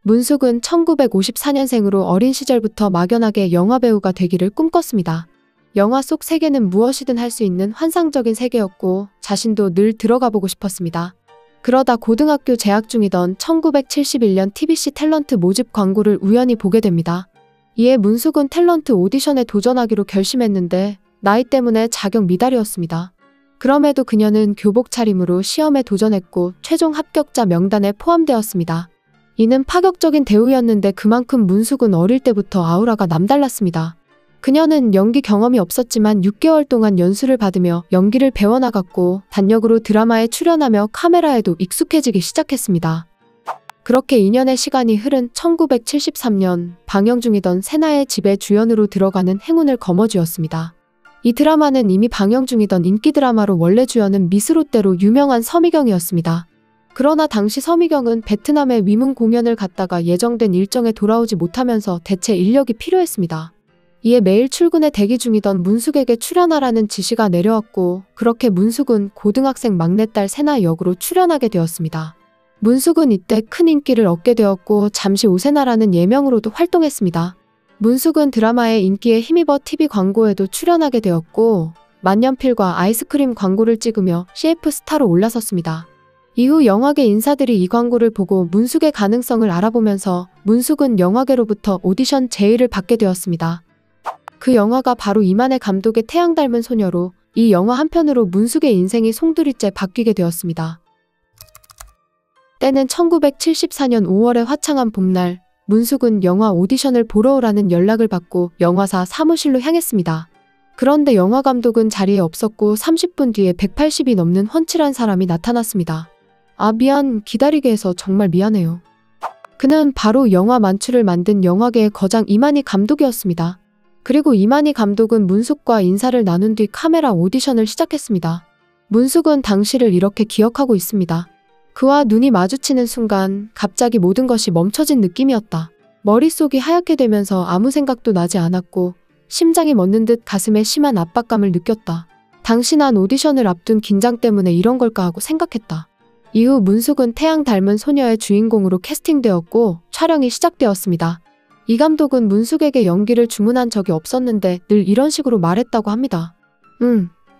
문숙은 1954년생으로 어린 시절부터 막연하게 영화배우가 되기를 꿈꿨습니다. 영화 속 세계는 무엇이든 할 수 있는 환상적인 세계였고 자신도 늘 들어가보고 싶었습니다. 그러다 고등학교 재학 중이던 1971년 TBC 탤런트 모집 광고를 우연히 보게 됩니다. 이에 문숙은 탤런트 오디션에 도전하기로 결심했는데 나이 때문에 자격 미달이었습니다. 그럼에도 그녀는 교복 차림으로 시험에 도전했고 최종 합격자 명단에 포함되었습니다. 이는 파격적인 대우였는데 그만큼 문숙은 어릴 때부터 아우라가 남달랐습니다. 그녀는 연기 경험이 없었지만 6개월 동안 연수를 받으며 연기를 배워나갔고 단역으로 드라마에 출연하며 카메라에도 익숙해지기 시작했습니다. 그렇게 2년의 시간이 흐른 1973년 방영 중이던 세나의 집에 주연으로 들어가는 행운을 거머쥐었습니다. 이 드라마는 이미 방영 중이던 인기 드라마로 원래 주연은 미스롯데로 유명한 서미경이었습니다. 그러나 당시 서미경은 베트남에 위문 공연을 갔다가 예정된 일정에 돌아오지 못하면서 대체 인력이 필요했습니다. 이에 매일 출근에 대기 중이던 문숙에게 출연하라는 지시가 내려왔고 그렇게 문숙은 고등학생 막내딸 세나 역으로 출연하게 되었습니다. 문숙은 이때 큰 인기를 얻게 되었고 잠시 오세나라는 예명으로도 활동했습니다. 문숙은 드라마의 인기에 힘입어 TV 광고에도 출연하게 되었고 만년필과 아이스크림 광고를 찍으며 CF 스타로 올라섰습니다. 이후 영화계 인사들이 이 광고를 보고 문숙의 가능성을 알아보면서 문숙은 영화계로부터 오디션 제의를 받게 되었습니다. 그 영화가 바로 이만해 감독의 태양 닮은 소녀로 이 영화 한 편으로 문숙의 인생이 송두리째 바뀌게 되었습니다. 때는 1974년 5월의 화창한 봄날, 문숙은 영화 오디션을 보러 오라는 연락을 받고 영화사 사무실로 향했습니다. 그런데 영화 감독은 자리에 없었고 30분 뒤에 180이 넘는 훤칠한 사람이 나타났습니다. 아, 미안, 기다리게 해서 정말 미안해요. 그는 바로 영화 만추를 만든 영화계의 거장 이만희 감독이었습니다. 그리고 이만희 감독은 문숙과 인사를 나눈 뒤 카메라 오디션을 시작했습니다. 문숙은 당시를 이렇게 기억하고 있습니다. 그와 눈이 마주치는 순간 갑자기 모든 것이 멈춰진 느낌이었다. 머릿속이 하얗게 되면서 아무 생각도 나지 않았고 심장이 멎는 듯 가슴에 심한 압박감을 느꼈다. 당시 난 오디션을 앞둔 긴장 때문에 이런 걸까 하고 생각했다. 이후 문숙은 태양 닮은 소녀의 주인공으로 캐스팅되었고 촬영이 시작되었습니다. 이 감독은 문숙에게 연기를 주문한 적이 없었는데 늘 이런 식으로 말했다고 합니다.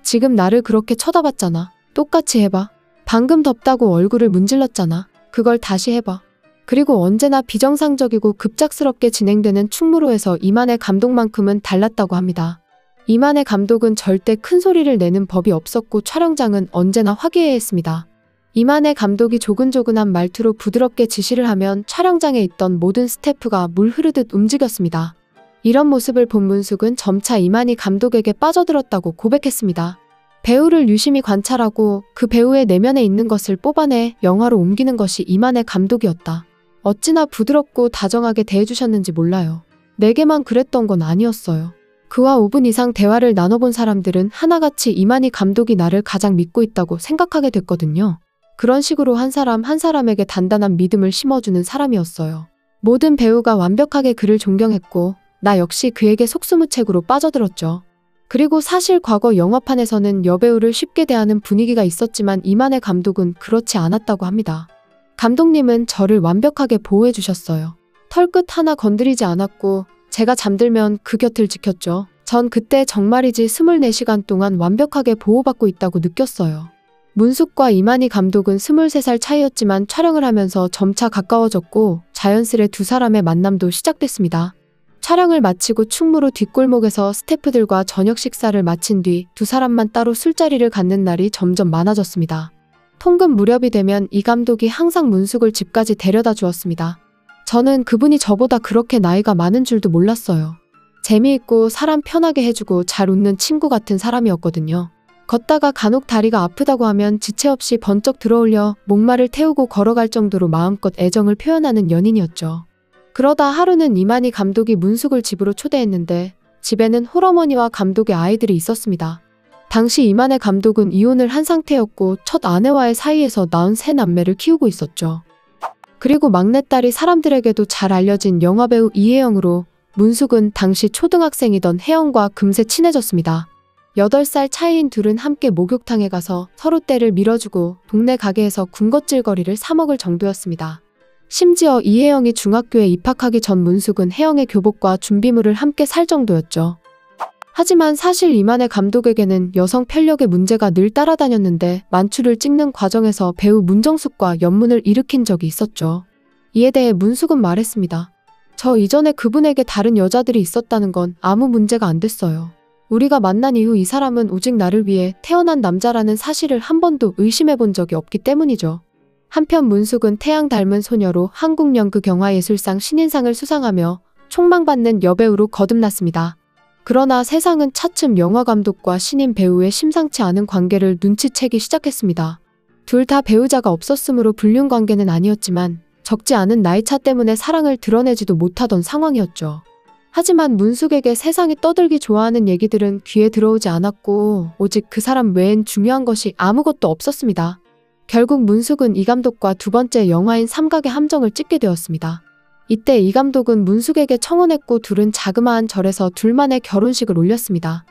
지금 나를 그렇게 쳐다봤잖아. 똑같이 해봐. 방금 덥다고 얼굴을 문질렀잖아. 그걸 다시 해봐. 그리고 언제나 비정상적이고 급작스럽게 진행되는 충무로에서 이만해 감독만큼은 달랐다고 합니다. 이만해 감독은 절대 큰 소리를 내는 법이 없었고 촬영장은 언제나 화기애애했습니다. 이만해 감독이 조근조근한 말투로 부드럽게 지시를 하면 촬영장에 있던 모든 스태프가 물 흐르듯 움직였습니다. 이런 모습을 본 문숙은 점차 이만희 감독에게 빠져들었다고 고백했습니다. 배우를 유심히 관찰하고 그 배우의 내면에 있는 것을 뽑아내 영화로 옮기는 것이 이만해 감독이었다. 어찌나 부드럽고 다정하게 대해주셨는지 몰라요. 내게만 그랬던 건 아니었어요. 그와 5분 이상 대화를 나눠본 사람들은 하나같이 이만희 감독이 나를 가장 믿고 있다고 생각하게 됐거든요. 그런 식으로 한 사람 한 사람에게 단단한 믿음을 심어주는 사람이었어요. 모든 배우가 완벽하게 그를 존경했고 나 역시 그에게 속수무책으로 빠져들었죠. 그리고 사실 과거 영화판에서는 여배우를 쉽게 대하는 분위기가 있었지만 이만해 감독은 그렇지 않았다고 합니다. 감독님은 저를 완벽하게 보호해 주셨어요. 털끝 하나 건드리지 않았고 제가 잠들면 그 곁을 지켰죠. 전 그때 정말이지 24시간 동안 완벽하게 보호받고 있다고 느꼈어요. 문숙과 이만희 감독은 23살 차이였지만 촬영을 하면서 점차 가까워졌고 자연스레 두 사람의 만남도 시작됐습니다. 촬영을 마치고 충무로 뒷골목에서 스태프들과 저녁 식사를 마친 뒤 두 사람만 따로 술자리를 갖는 날이 점점 많아졌습니다. 통금 무렵이 되면 이 감독이 항상 문숙을 집까지 데려다 주었습니다. 저는 그분이 저보다 그렇게 나이가 많은 줄도 몰랐어요. 재미있고 사람 편하게 해주고 잘 웃는 친구 같은 사람이었거든요. 걷다가 간혹 다리가 아프다고 하면 지체 없이 번쩍 들어올려 목마를 태우고 걸어갈 정도로 마음껏 애정을 표현하는 연인이었죠. 그러다 하루는 이만희 감독이 문숙을 집으로 초대했는데 집에는 홀어머니와 감독의 아이들이 있었습니다. 당시 이만희 감독은 이혼을 한 상태였고 첫 아내와의 사이에서 낳은 세 남매를 키우고 있었죠. 그리고 막내딸이 사람들에게도 잘 알려진 영화배우 이혜영으로 문숙은 당시 초등학생이던 혜영과 금세 친해졌습니다. 8살 차이인 둘은 함께 목욕탕에 가서 서로 때를 밀어주고 동네 가게에서 군것질거리를 사 먹을 정도였습니다. 심지어 이혜영이 중학교에 입학하기 전 문숙은 혜영의 교복과 준비물을 함께 살 정도였죠. 하지만 사실 이만희 감독에게는 여성 편력의 문제가 늘 따라다녔는데 만추를 찍는 과정에서 배우 문정숙과 연문을 일으킨 적이 있었죠. 이에 대해 문숙은 말했습니다. 저 이전에 그분에게 다른 여자들이 있었다는 건 아무 문제가 안 됐어요. 우리가 만난 이후 이 사람은 오직 나를 위해 태어난 남자라는 사실을 한 번도 의심해 본 적이 없기 때문이죠. 한편 문숙은 태양 닮은 소녀로 한국연극영화예술상 신인상을 수상하며 촉망받는 여배우로 거듭났습니다. 그러나 세상은 차츰 영화감독과 신인 배우의 심상치 않은 관계를 눈치채기 시작했습니다. 둘 다 배우자가 없었으므로 불륜관계는 아니었지만 적지 않은 나이차 때문에 사랑을 드러내지도 못하던 상황이었죠. 하지만 문숙에게 세상이 떠들기 좋아하는 얘기들은 귀에 들어오지 않았고 오직 그 사람 외엔 중요한 것이 아무것도 없었습니다. 결국 문숙은 이 감독과 두 번째 영화인 삼각의 함정을 찍게 되었습니다. 이때 이 감독은 문숙에게 청혼했고 둘은 자그마한 절에서 둘만의 결혼식을 올렸습니다.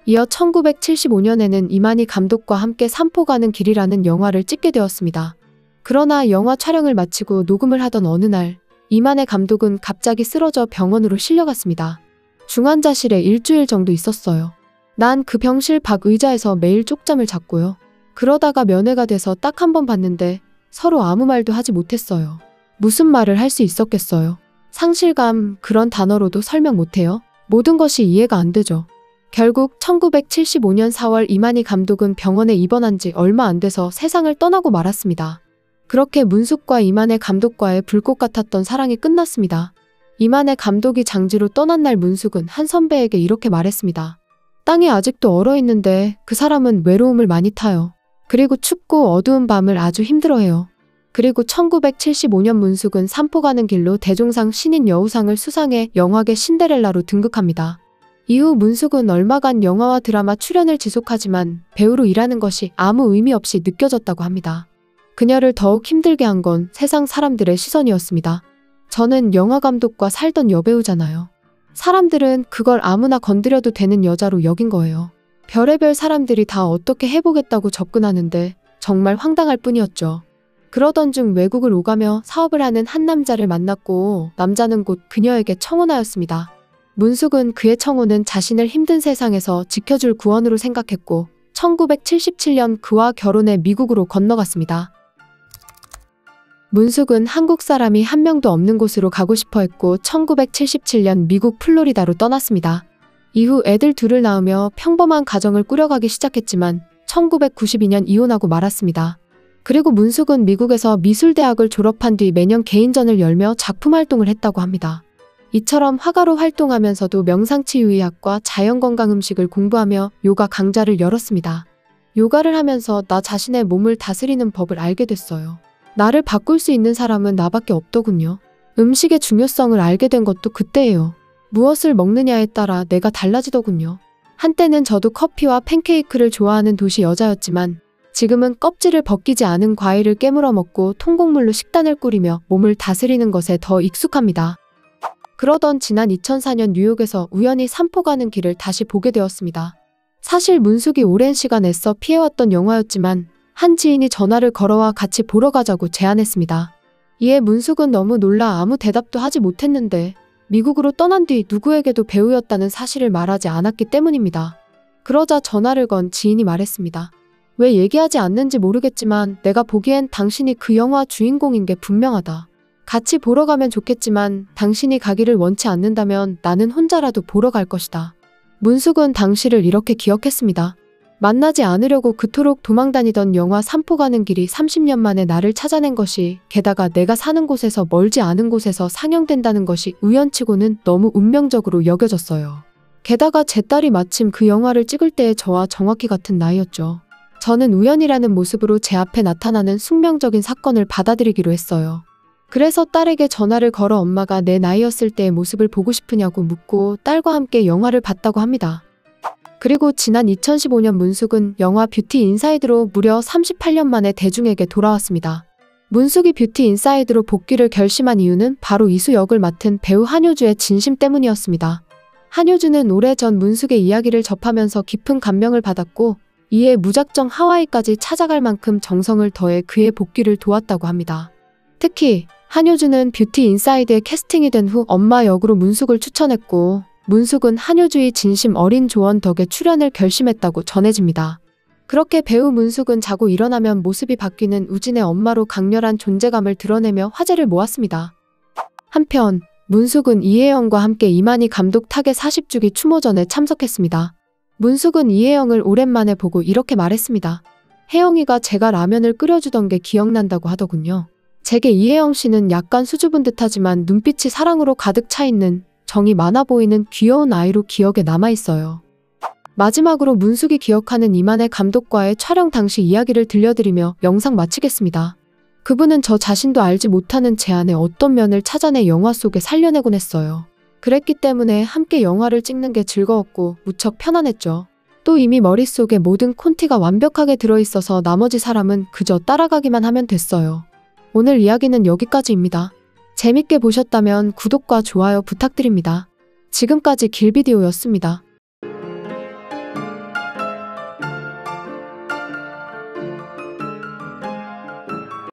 이어 1975년에는 이만희 감독과 함께 삼포 가는 길이라는 영화를 찍게 되었습니다. 그러나 영화 촬영을 마치고 녹음을 하던 어느 날 이만희 감독은 갑자기 쓰러져 병원으로 실려갔습니다. 중환자실에 일주일 정도 있었어요. 난 그 병실 밖 의자에서 매일 쪽잠을 잤고요. 그러다가 면회가 돼서 딱 한 번 봤는데 서로 아무 말도 하지 못했어요. 무슨 말을 할 수 있었겠어요. 상실감, 그런 단어로도 설명 못해요. 모든 것이 이해가 안 되죠. 결국 1975년 4월 이만희 감독은 병원에 입원한 지 얼마 안 돼서 세상을 떠나고 말았습니다. 그렇게 문숙과 이만희 감독과의 불꽃 같았던 사랑이 끝났습니다. 이만희 감독이 장지로 떠난 날 문숙은 한 선배에게 이렇게 말했습니다. 땅이 아직도 얼어있는데 그 사람은 외로움을 많이 타요. 그리고 춥고 어두운 밤을 아주 힘들어해요. 그리고 1975년 문숙은 삼포 가는 길로 대종상 신인 여우상을 수상해 영화계 신데렐라로 등극합니다. 이후 문숙은 얼마간 영화와 드라마 출연을 지속하지만 배우로 일하는 것이 아무 의미 없이 느껴졌다고 합니다. 그녀를 더욱 힘들게 한 건 세상 사람들의 시선이었습니다. 저는 영화감독과 살던 여배우잖아요. 사람들은 그걸 아무나 건드려도 되는 여자로 여긴 거예요. 별의별 사람들이 다 어떻게 해보겠다고 접근하는데 정말 황당할 뿐이었죠. 그러던 중 외국을 오가며 사업을 하는 한 남자를 만났고 남자는 곧 그녀에게 청혼하였습니다. 문숙은 그의 청혼은 자신을 힘든 세상에서 지켜줄 구원으로 생각했고 1977년 그와 결혼해 미국으로 건너갔습니다. 문숙은 한국 사람이 한 명도 없는 곳으로 가고 싶어 했고 1977년 미국 플로리다로 떠났습니다. 이후 애들 둘을 낳으며 평범한 가정을 꾸려가기 시작했지만 1992년 이혼하고 말았습니다. 그리고 문숙은 미국에서 미술대학을 졸업한 뒤 매년 개인전을 열며 작품 활동을 했다고 합니다. 이처럼 화가로 활동하면서도 명상치유의학과 자연건강음식을 공부하며 요가 강좌를 열었습니다. 요가를 하면서 나 자신의 몸을 다스리는 법을 알게 됐어요. 나를 바꿀 수 있는 사람은 나밖에 없더군요. 음식의 중요성을 알게 된 것도 그때예요. 무엇을 먹느냐에 따라 내가 달라지더군요. 한때는 저도 커피와 팬케이크를 좋아하는 도시 여자였지만 지금은 껍질을 벗기지 않은 과일을 깨물어 먹고 통곡물로 식단을 꾸리며 몸을 다스리는 것에 더 익숙합니다. 그러던 지난 2004년 뉴욕에서 우연히 삼포 가는 길을 다시 보게 되었습니다. 사실 문숙이 오랜 시간 애써 피해왔던 영화였지만 한 지인이 전화를 걸어와 같이 보러 가자고 제안했습니다. 이에 문숙은 너무 놀라 아무 대답도 하지 못했는데 미국으로 떠난 뒤 누구에게도 배우였다는 사실을 말하지 않았기 때문입니다. 그러자 전화를 건 지인이 말했습니다. 왜 얘기하지 않는지 모르겠지만 내가 보기엔 당신이 그 영화 주인공인 게 분명하다. 같이 보러 가면 좋겠지만 당신이 가기를 원치 않는다면 나는 혼자라도 보러 갈 것이다. 문숙은 당시를 이렇게 기억했습니다. 만나지 않으려고 그토록 도망다니던 영화 삼포 가는 길이 30년 만에 나를 찾아낸 것이, 게다가 내가 사는 곳에서 멀지 않은 곳에서 상영된다는 것이 우연치고는 너무 운명적으로 여겨졌어요. 게다가 제 딸이 마침 그 영화를 찍을 때의 저와 정확히 같은 나이였죠. 저는 우연이라는 모습으로 제 앞에 나타나는 숙명적인 사건을 받아들이기로 했어요. 그래서 딸에게 전화를 걸어 엄마가 내 나이였을 때의 모습을 보고 싶으냐고 묻고 딸과 함께 영화를 봤다고 합니다. 그리고 지난 2015년 문숙은 영화 뷰티 인사이드로 무려 38년 만에 대중에게 돌아왔습니다. 문숙이 뷰티 인사이드로 복귀를 결심한 이유는 바로 이수 역을 맡은 배우 한효주의 진심 때문이었습니다. 한효주는 오래전 문숙의 이야기를 접하면서 깊은 감명을 받았고 이에 무작정 하와이까지 찾아갈 만큼 정성을 더해 그의 복귀를 도왔다고 합니다. 특히 한효주는 뷰티 인사이드에 캐스팅이 된 후 엄마 역으로 문숙을 추천했고 문숙은 한효주의 진심 어린 조언 덕에 출연을 결심했다고 전해집니다. 그렇게 배우 문숙은 자고 일어나면 모습이 바뀌는 우진의 엄마로 강렬한 존재감을 드러내며 화제를 모았습니다. 한편 문숙은 이혜영과 함께 이만희 감독 타겟 40주기 추모전에 참석했습니다. 문숙은 이혜영을 오랜만에 보고 이렇게 말했습니다. 혜영이가 제가 라면을 끓여주던 게 기억난다고 하더군요. 제게 이혜영 씨는 약간 수줍은 듯하지만 눈빛이 사랑으로 가득 차 있는 정이 많아 보이는 귀여운 아이로 기억에 남아있어요. 마지막으로 문숙이 기억하는 이만희 감독과의 촬영 당시 이야기를 들려드리며 영상 마치겠습니다. 그분은 저 자신도 알지 못하는 제 안에 어떤 면을 찾아내 영화 속에 살려내곤 했어요. 그랬기 때문에 함께 영화를 찍는 게 즐거웠고 무척 편안했죠. 또 이미 머릿속에 모든 콘티가 완벽하게 들어있어서 나머지 사람은 그저 따라가기만 하면 됐어요. 오늘 이야기는 여기까지입니다. 재밌게 보셨다면 구독과 좋아요 부탁드립니다. 지금까지 길비디오였습니다.